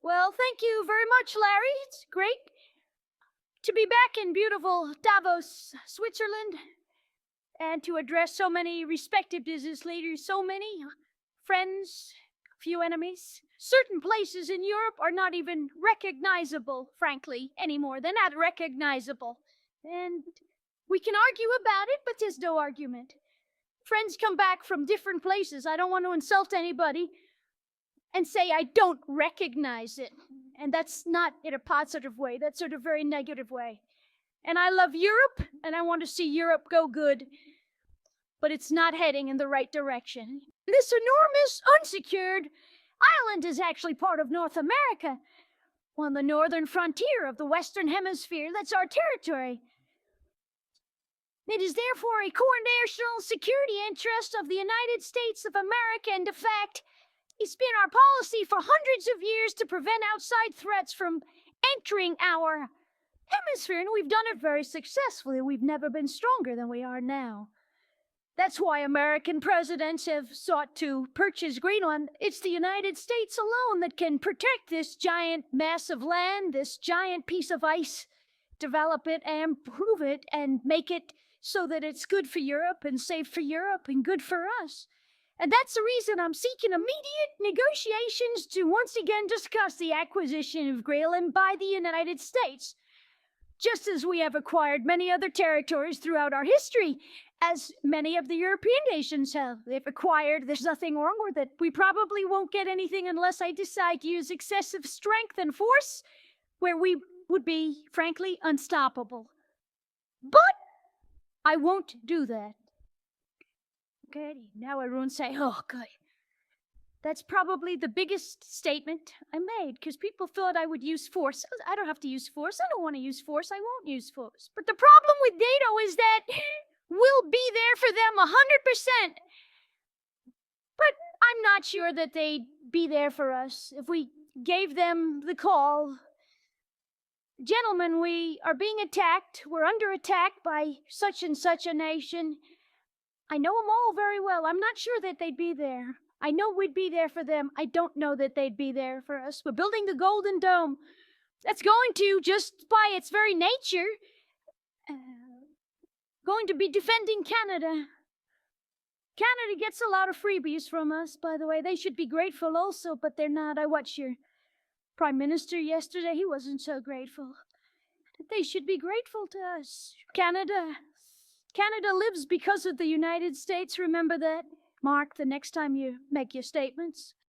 Well, thank you very much, Larry. It's great to be back in beautiful Davos, Switzerland, and to address so many respected business leaders, so many friends, few enemies. Certain places in Europe are not even recognizable, frankly, anymore. They're not recognizable. And we can argue about it, but there's no argument. Friends come back from different places. I don't want to insult anybody and say I don't recognize it. And that's not in a positive way. That's sort of very negative way. And I love Europe, and I want to see Europe go good, but it's not heading in the right direction. This enormous, unsecured island is actually part of North America, on the northern frontier of the Western Hemisphere. That's our territory. It is therefore a core national security interest of the United States of America, and in fact, it's been our policy for hundreds of years to prevent outside threats from entering our hemisphere, and we've done it very successfully. We've never been stronger than we are now. That's why American presidents have sought to purchase Greenland. It's the United States alone that can protect this giant mass of land, this giant piece of ice, develop it and improve it and make it so that it's good for Europe and safe for Europe and good for us. And that's the reason I'm seeking immediate negotiations to once again discuss the acquisition of Greenland by the United States, just as we have acquired many other territories throughout our history, as many of the European nations have. They've acquired, there's nothing wrong with it. We probably won't get anything unless I decide to use excessive strength and force, where we would be, frankly, unstoppable. But I won't do that. Okay, now everyone say, oh, good. That's probably the biggest statement I made, because people thought I would use force. I don't have to use force. I don't want to use force. I won't use force. But the problem with NATO is that we'll be there for them 100%. But I'm not sure that they'd be there for us if we gave them the call. Gentlemen, we are being attacked. We're under attack by such and such a nation. I know them all very well. I'm not sure that they'd be there. I know we'd be there for them. I don't know that they'd be there for us. We're building the Golden Dome. That's going to, just by its very nature, going to be defending Canada. Canada gets a lot of freebies from us, by the way. They should be grateful also, but they're not. I watched your Prime Minister yesterday. He wasn't so grateful. They should be grateful to us. Canada lives because of the United States. Remember that, Mark, the next time you make your statements.